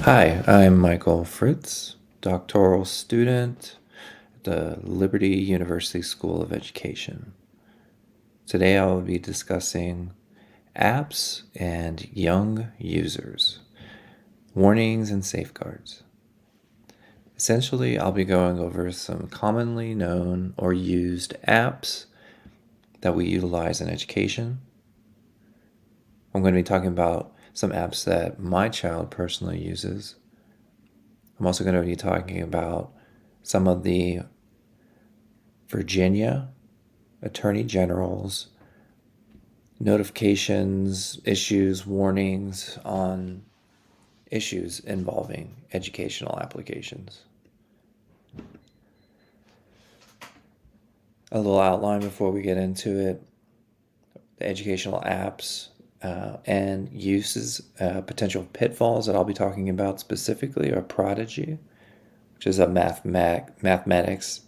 Hi, I'm Michael Fritz, doctoral student at the Liberty University School of Education. Today I will be discussing apps and young users, warnings and safeguards. Essentially, I'll be going over some commonly known or used apps that we utilize in education. I'm going to be talking about some apps that my child personally uses. I'm also going to be talking about some of the Virginia Attorney General's notifications, issues, warnings on issues involving educational applications. A little outline before we get into it. The educational apps and uses, potential pitfalls that I'll be talking about specifically are Prodigy, which is a mathematics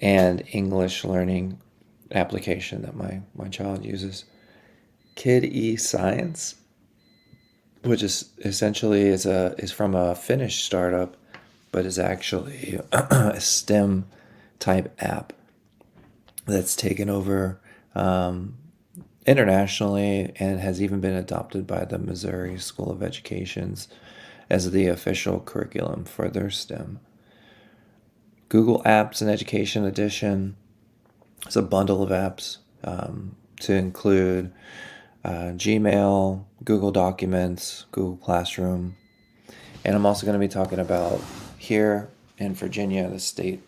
and English learning application that my child uses. Kid E Science, which is essentially is from a Finnish startup, but is actually a STEM type app that's taken over internationally and has even been adopted by the Missouri School of Educations as the official curriculum for their STEM. Google Apps and Education Edition is a bundle of apps to include Gmail, Google Documents, Google Classroom. And I'm also going to be talking about here in Virginia, the state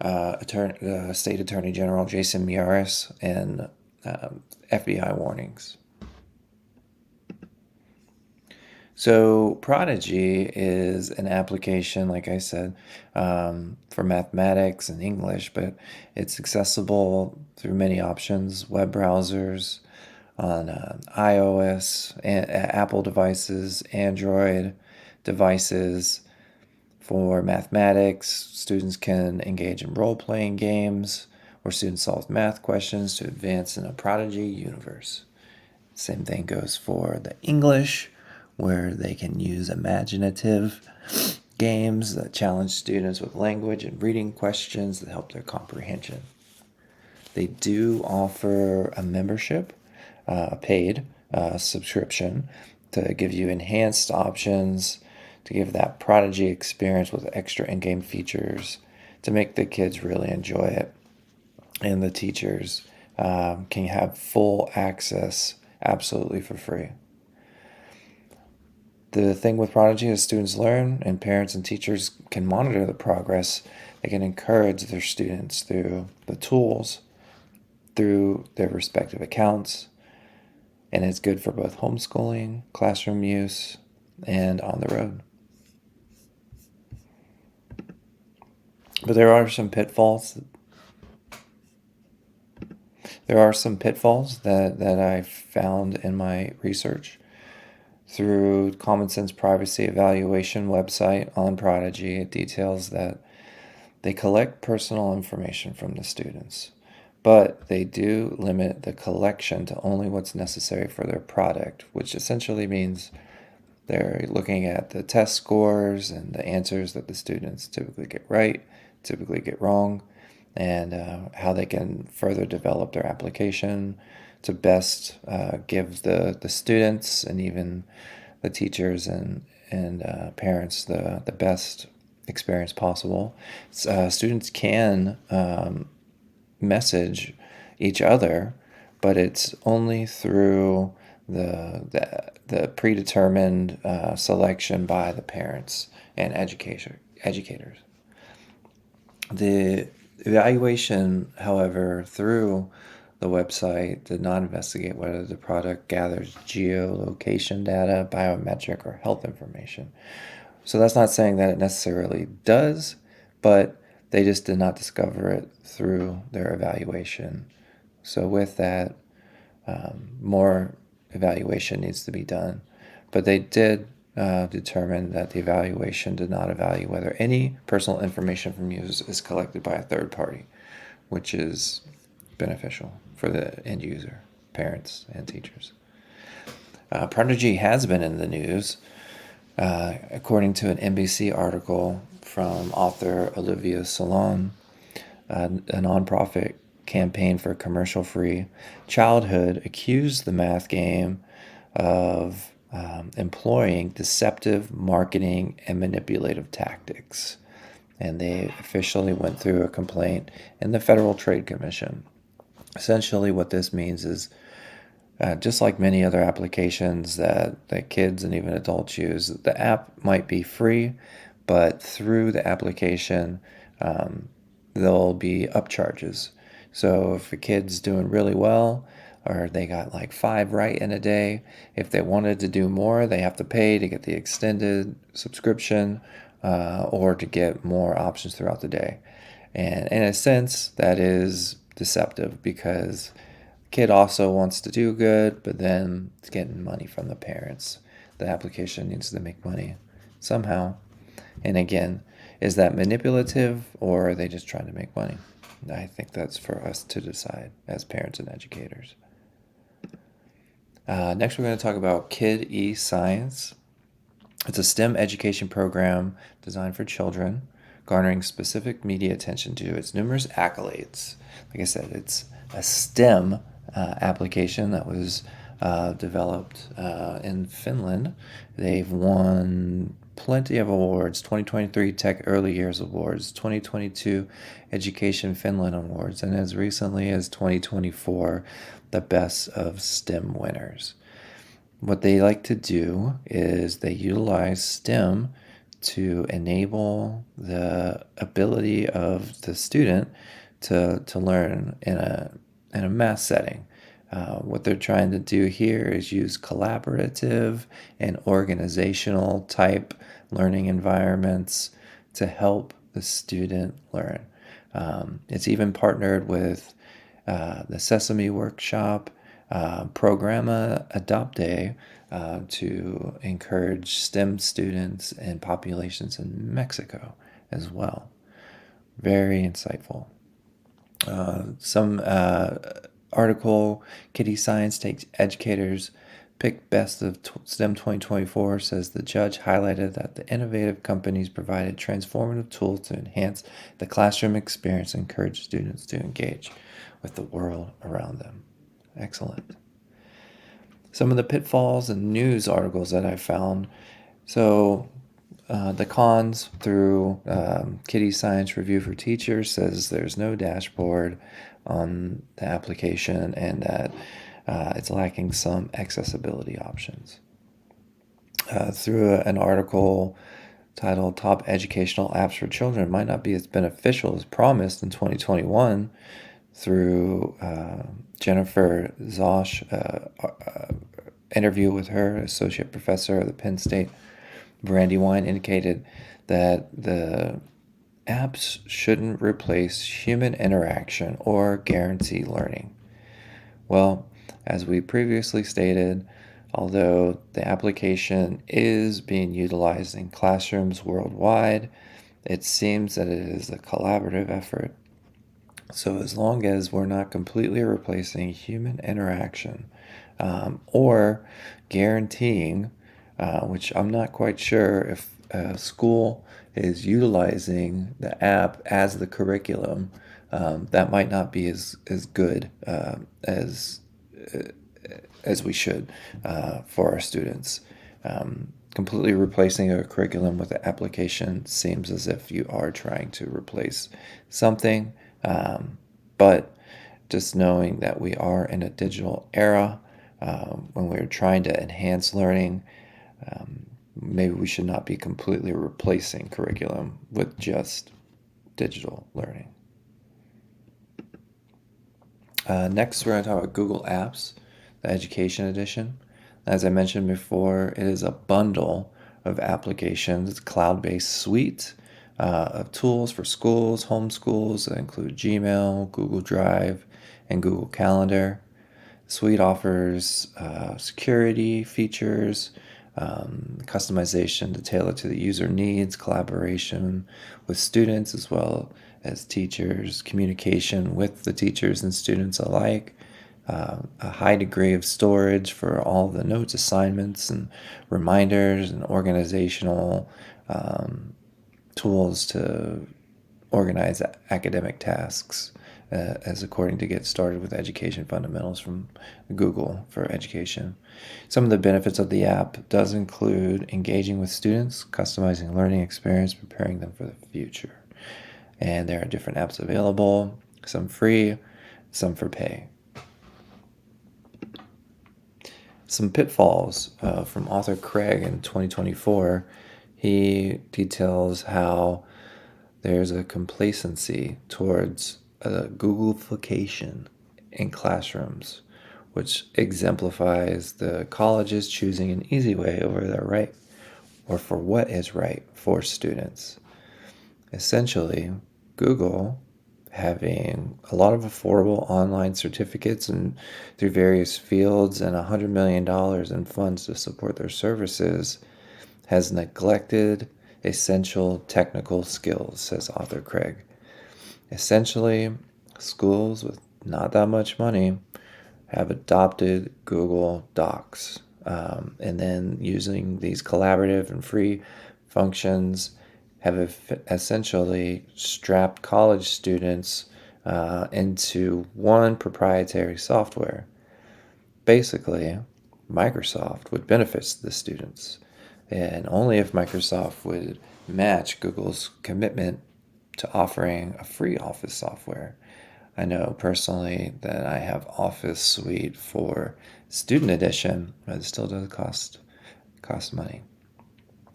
attorney general, Jason Miyares, and FBI warnings. So Prodigy is an application, like I said, for mathematics and English, but it's accessible through many options, web browsers, on iOS, Apple devices, Android devices. For mathematics, students can engage in role-playing games where students solve math questions to advance in a Prodigy universe. Same thing goes for the English, where they can use imaginative games that challenge students with language and reading questions that help their comprehension. They do offer a membership, a paid subscription to give you enhanced options, to give that Prodigy experience with extra in-game features, to make the kids really enjoy it. And the teachers can have full access absolutely for free. The thing with Prodigy is students learn, and parents and teachers can monitor the progress. They can encourage their students through the tools, through their respective accounts, and it's good for both homeschooling, classroom use, and on the road. But there are some pitfalls. There are some pitfalls that I found in my research through Common Sense Privacy Evaluation website on Prodigy. It details that they collect personal information from the students, but they do limit the collection to only what's necessary for their product, which essentially means they're looking at the test scores and the answers that the students typically get right, typically get wrong, and how they can further develop their application to best give the students and even the teachers and parents the best experience possible. Students can message each other, but it's only through the predetermined selection by the parents and educators. The evaluation, however, through the website did not investigate whether the product gathers geolocation data, biometric, or health information. So that's not saying that it necessarily does, but they just did not discover it through their evaluation. So with that, more evaluation needs to be done. But they did determine that the evaluation did not evaluate whether any personal information from users is collected by a third party, which is beneficial for the end user, parents, and teachers. Prodigy has been in the news According to an NBC article from author Olivia Salon, a nonprofit campaign for commercial-free childhood accused the math game of employing deceptive marketing and manipulative tactics. And they officially went through a complaint in the Federal Trade Commission. Essentially, what this means is just like many other applications that kids and even adults use, the app might be free, but through the application, there'll be upcharges. So if a kid's doing really well, or they got like 5 right in a day, if they wanted to do more, they have to pay to get the extended subscription or to get more options throughout the day. And in a sense, that is deceptive because the kid also wants to do good, but then it's getting money from the parents. The application needs to make money somehow. And again, is that manipulative or are they just trying to make money? I think that's for us to decide as parents and educators. Next, we're going to talk about Kid eScience. It's a STEM education program designed for children, garnering specific media attention due to its numerous accolades. Like I said, it's a STEM application that was developed in Finland. They've won plenty of awards: 2023 Tech Early Years Awards, 2022 Education Finland Awards, and as recently as 2024, the Best of STEM winners. What they like to do is they utilize STEM to enable the ability of the student to learn in a math setting. What they're trying to do here is use collaborative and organizational type learning environments to help the student learn. It's even partnered with the Sesame Workshop, Programa Adopte, to encourage STEM students and populations in Mexico as well. Very insightful. Some article, Kid eScience takes educators pick best of STEM 2024, says the judge highlighted that the innovative companies provided transformative tools to enhance the classroom experience and encourage students to engage with the world around them. Excellent. Some of the pitfalls and news articles that I found. So the cons through Kid eScience Review for Teachers says there's no dashboard on the application and that it's lacking some accessibility options. Through an article titled Top Educational Apps for Children might not be as beneficial as promised in 2021 through Jennifer Zosh, interview with her, associate professor of the Penn State. Brandywine indicated that the apps shouldn't replace human interaction or guarantee learning. Well, as we previously stated, although the application is being utilized in classrooms worldwide, it seems that it is a collaborative effort. So as long as we're not completely replacing human interaction or guaranteeing, which I'm not quite sure if a school is utilizing the app as the curriculum, that might not be as good as we should for our students. Completely replacing a curriculum with an application seems as if you are trying to replace something, but just knowing that we are in a digital era when we're trying to enhance learning, maybe we should not be completely replacing curriculum with just digital learning. Next, we're going to talk about Google Apps, the Education Edition. As I mentioned before, it is a bundle of applications. It's a cloud-based suite of tools for schools, homeschools that include Gmail, Google Drive, and Google Calendar. The suite offers security features, customization to tailor to the user needs, collaboration with students as well as teachers, communication with the teachers and students alike, a high degree of storage for all the notes, assignments, and reminders, and organizational tools to organize academic tasks, as according to Get Started with Education Fundamentals from Google for Education. Some of the benefits of the app does include engaging with students, customizing learning experience, preparing them for the future. And there are different apps available, some free, some for pay. Some pitfalls from author Craig in 2024. He details how there's a complacency towards a Googleification in classrooms, which exemplifies the colleges choosing an easy way over the right, or for what is right for students. Essentially, Google having a lot of affordable online certificates and through various fields and $100 million in funds to support their services has neglected essential technical skills, says author Craig. Essentially, schools with not that much money have adopted Google Docs, and then using these collaborative and free functions have essentially strapped college students into one proprietary software. Basically, Microsoft would benefit the students, and only if Microsoft would match Google's commitment to offering a free Office software. I know personally that I have Office Suite for Student Edition, but it still does cost money.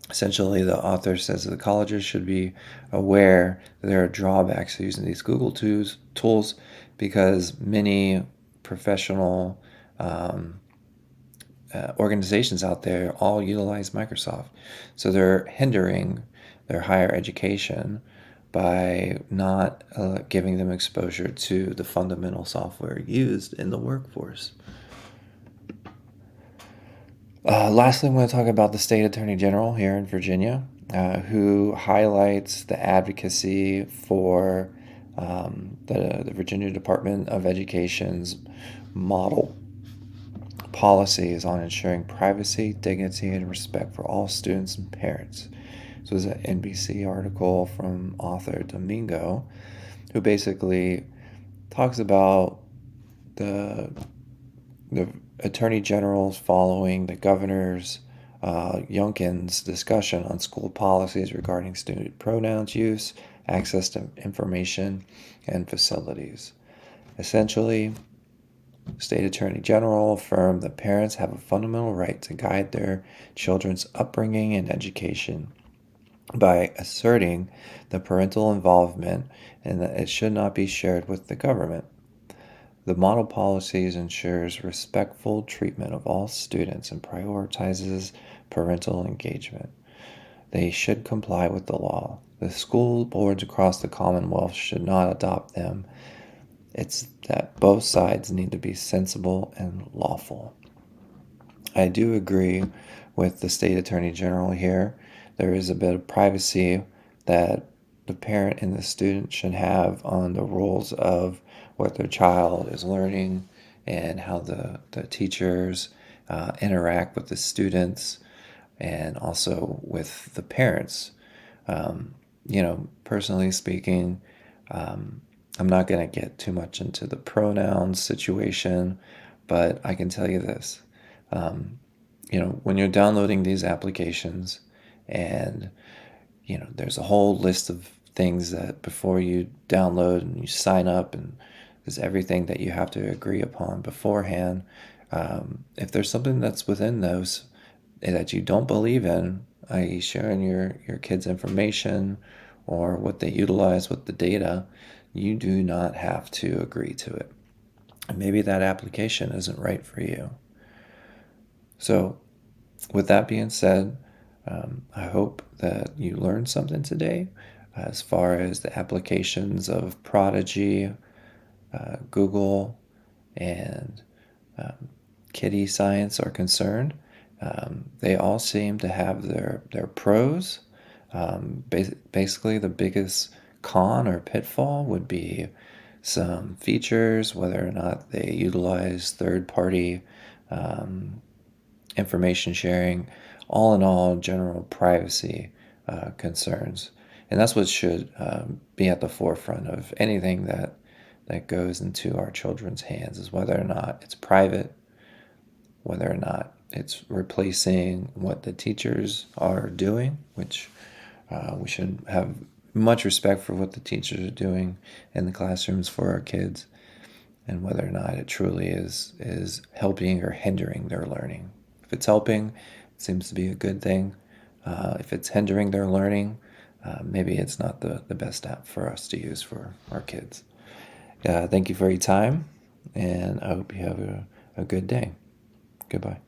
Essentially, the author says that the colleges should be aware that there are drawbacks to using these Google tools because many professional organizations out there all utilize Microsoft. So they're hindering their higher education by not giving them exposure to the fundamental software used in the workforce. Lastly, I'm going to talk about the state attorney general here in Virginia, who highlights the advocacy for the Virginia Department of Education's model policies on ensuring privacy, dignity, and respect for all students and parents. So there's an NBC article from author Domingo, who basically talks about the attorney general's following the governor's Youngkin's discussion on school policies regarding student pronouns use, access to information, and facilities. Essentially, State Attorney General affirmed that parents have a fundamental right to guide their children's upbringing and education by asserting the parental involvement and that it should not be shared with the government. The model policies ensures respectful treatment of all students and prioritizes parental engagement. They should comply with the law. The school boards across the Commonwealth should not adopt them. It's that both sides need to be sensible and lawful. I do agree with the state attorney general here. There is a bit of privacy that the parent and the student should have on the rules of what their child is learning and how the teachers interact with the students and also with the parents. Personally speaking, I'm not going to get too much into the pronouns situation, but I can tell you this. When you're downloading these applications and, there's a whole list of things that before you download and you sign up, and there's everything that you have to agree upon beforehand. If there's something that's within those that you don't believe in, i.e. sharing your kids' information or what they utilize with the data, you do not have to agree to it. And maybe that application isn't right for you. So, with that being said, I hope that you learned something today as far as the applications of Prodigy, Google, and Kitty Science are concerned. They all seem to have their pros. Basically, the biggest con or pitfall would be some features, whether or not they utilize third-party um, information sharing, all in all, general privacy concerns. And that's what should be at the forefront of anything that goes into our children's hands, is whether or not it's private, whether or not it's replacing what the teachers are doing, which we should have much respect for what the teachers are doing in the classrooms for our kids, and whether or not it truly is helping or hindering their learning. If it's helping, it seems to be a good thing. If it's hindering their learning, maybe it's not the best app for us to use for our kids. Thank you for your time, and I hope you have a good day. Goodbye.